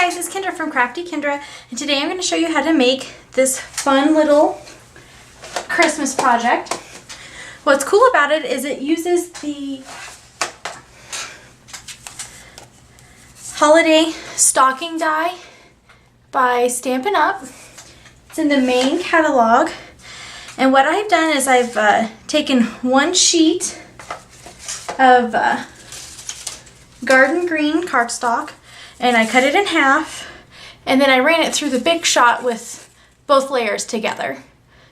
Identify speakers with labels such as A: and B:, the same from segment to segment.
A: guys, it's Kendra from Crafty Kendra, and today I'm going to show you how to make this fun little Christmas project. What's cool about it is it uses the holiday stocking die by Stampin' Up. It's in the main catalog, and what I've done is I've taken one sheet of garden green cardstock and I cut it in half, and then I ran it through the Big Shot with both layers together.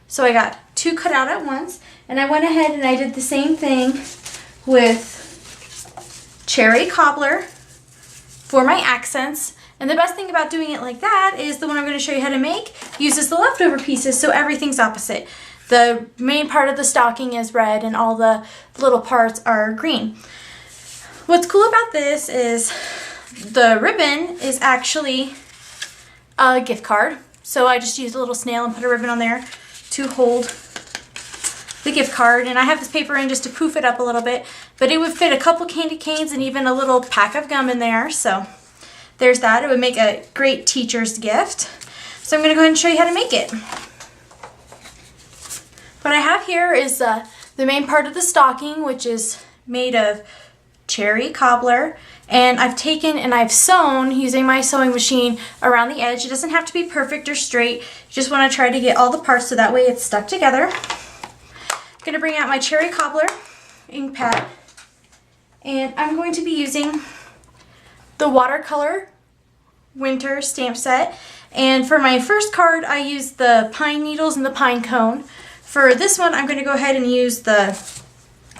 A: So I got two cut out at once, and I went ahead and I did the same thing with cherry cobbler for my accents. And the best thing about doing it like that is the one I'm going to show you how to make uses the leftover pieces, so everything's opposite. The main part of the stocking is red and all the little parts are green. What's cool about this is the ribbon is actually a gift card. So I just used a little snail and put a ribbon on there to hold the gift card. And I have this paper in just to poof it up a little bit, but it would fit a couple candy canes and even a little pack of gum in there. So there's that. It would make a great teacher's gift. So I'm going to go ahead and show you how to make it. What I have here is the main part of the stocking, which is made of cherry cobbler, and I've taken and I've sewn using my sewing machine around the edge. It doesn't have to be perfect or straight. You just want to try to get all the parts so that way it's stuck together. I'm going to bring out my cherry cobbler ink pad, and I'm going to be using the Watercolor Winter stamp set. And for my first card I used the pine needles and the pine cone. For this one I'm going to go ahead and use the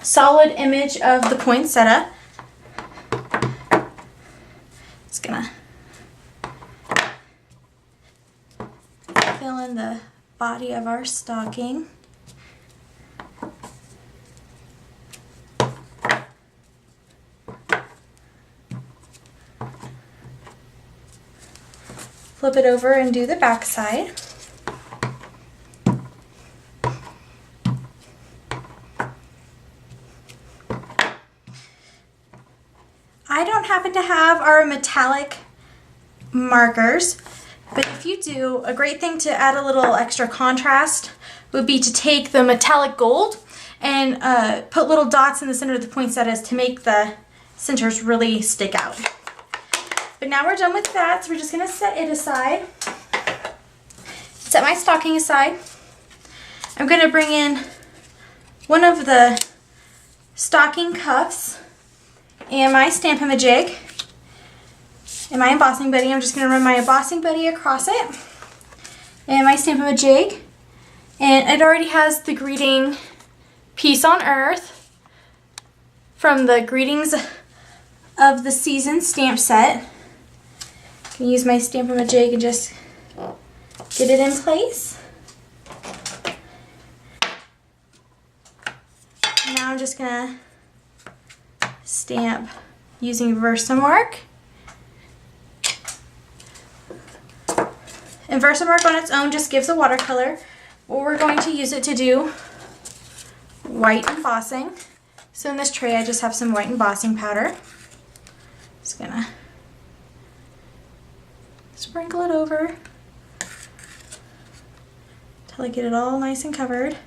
A: solid image of the poinsettia. Just gonna fill in the body of our stocking. Flip it over and do the back side. I don't happen to have our metallic markers, but if you do, a great thing to add a little extra contrast would be to take the metallic gold and put little dots in the center of the poinsettias to make the centers really stick out. But now we're done with that, so we're just going to set it aside. Set my stocking aside. I'm going to bring in one of the stocking cuffs and my Stamp-A-Ma-Jig and my embossing buddy. I'm just going to run my embossing buddy across it and my Stamp-A-Ma-Jig, and it already has the greeting Peace on Earth from the Greetings of the Season stamp set. I can use my Stamp-A-Ma-Jig and just get it in place. Now I'm just going to stamp using Versamark. And Versamark on its own just gives a watercolor, but we're going to use it to do white embossing. So in this tray I just have some white embossing powder. Just gonna sprinkle it over till I get it all nice and covered.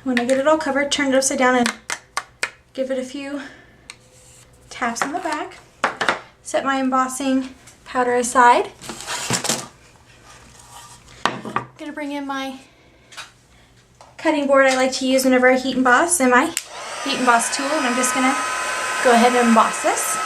A: When I get it all covered, turn it upside down and give it a few taps on the back. Set my embossing powder aside. I'm going to bring in my cutting board I like to use whenever I heat emboss, and my heat emboss tool, and I'm just going to go ahead and emboss this.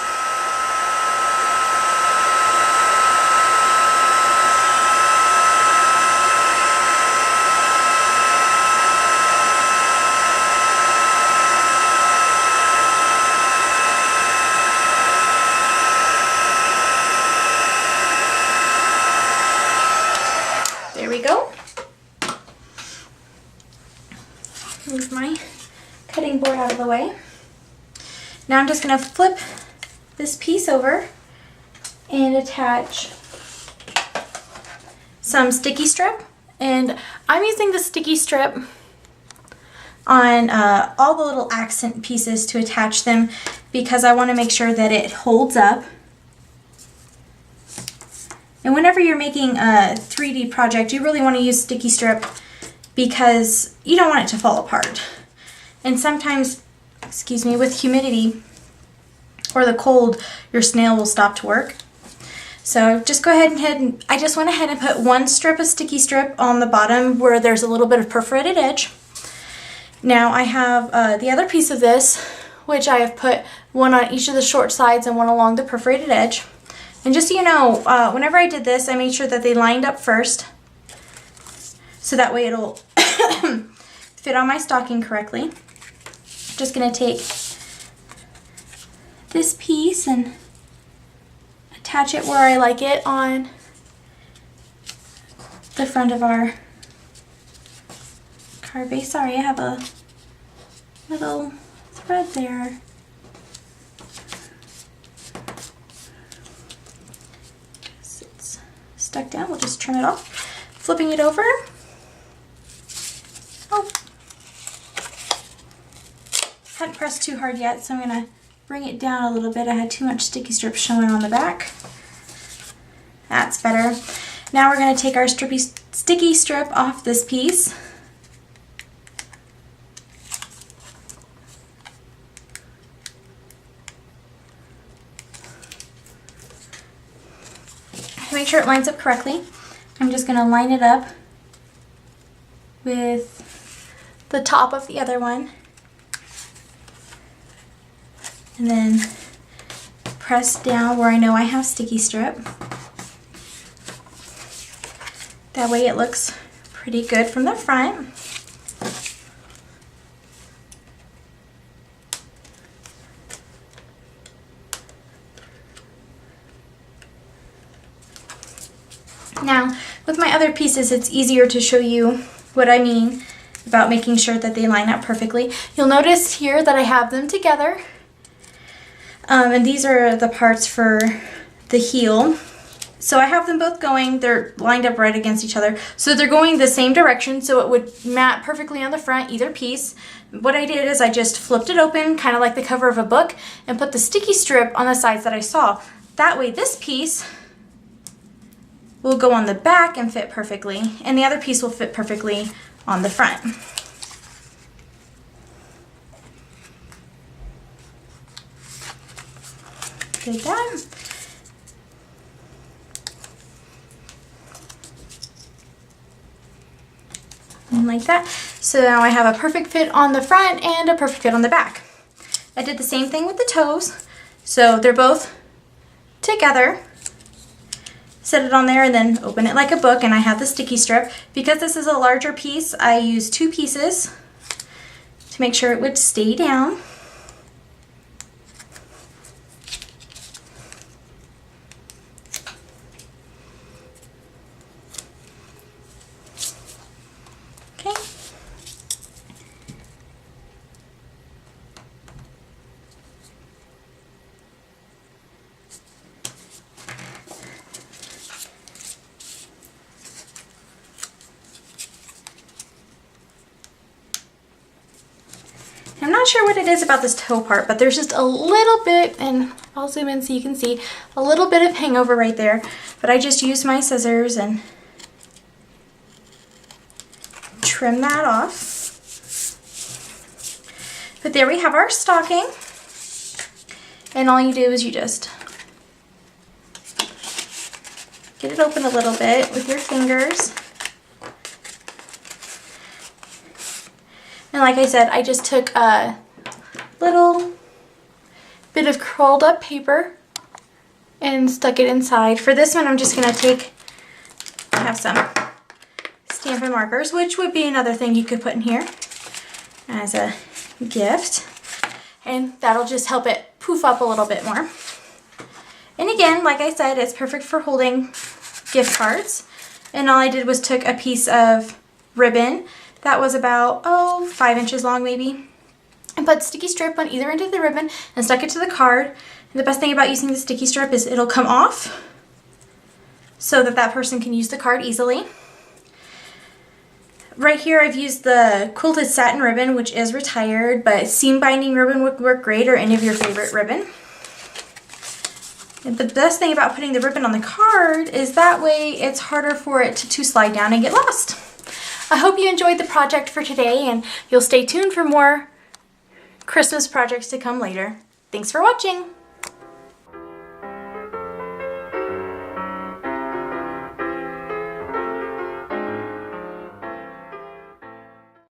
A: There we go. Move my cutting board out of the way. Now I'm just going to flip this piece over and attach some sticky strip. And I'm using the sticky strip on all the little accent pieces to attach them. because I want to make sure that it holds up. And whenever you're making a 3D project, you really want to use sticky strip because you don't want it to fall apart. And sometimes, excuse me, with humidity or the cold, your snail will stop to work. So just go ahead and I just went ahead and put one strip of sticky strip on the bottom where there's a little bit of perforated edge. Now I have the other piece of this, which I have put one on each of the short sides and one along the perforated edge. And just so you know, whenever I did this, I made sure that they lined up first, so that way it'll fit on my stocking correctly. I'm just going to take this piece and attach it where I like it on the front of our card base. Sorry, I have a little thread there. It's stuck down. We'll just trim it off. Flipping it over. Oh, hadn't pressed too hard yet, so I'm going to bring it down a little bit. I had too much sticky strip showing on the back. That's better. Now we're going to take our sticky strip off this piece. To make sure it lines up correctly, I'm just going to line it up with the top of the other one. And then press down where I know I have sticky strip. That way it looks pretty good from the front. Now, with my other pieces, it's easier to show you what I mean about making sure that they line up perfectly. You'll notice here that I have them together. And these are the parts for the heel. So I have them both going, they're lined up right against each other. So they're going the same direction, so it would mat perfectly on the front, either piece. What I did is I just flipped it open, kind of like the cover of a book, and put the sticky strip on the sides that I saw. That way this piece will go on the back and fit perfectly, and the other piece will fit perfectly on the front. Did that. And like that. So now I have a perfect fit on the front and a perfect fit on the back. I did the same thing with the toes. So they're both together. Set it on there and then open it like a book, and I have the sticky strip. Because this is a larger piece, I used 2 pieces to make sure it would stay down. Okay. I'm not sure what it is about this toe part, but there's just a little bit, and I'll zoom in so you can see, a little bit of hangover right there. But I just used my scissors and trim that off. But there we have our stocking. And all you do is you just get it open a little bit with your fingers. And like I said, I just took a little bit of curled up paper and stuck it inside. For this one, I'm just going to I have some Stampin' markers, which would be another thing you could put in here as a gift. And that'll just help it poof up a little bit more. And again, like I said, it's perfect for holding gift cards. And all I did was took a piece of ribbon that was about, 5 inches long maybe, and put sticky strip on either end of the ribbon and stuck it to the card. And the best thing about using the sticky strip is it'll come off so that that person can use the card easily. Right here I've used the quilted satin ribbon, which is retired, but seam binding ribbon would work great, or any of your favorite ribbon. And the best thing about putting the ribbon on the card is that way it's harder for it to slide down and get lost. I hope you enjoyed the project for today, and you'll stay tuned for more Christmas projects to come later. Thanks for watching!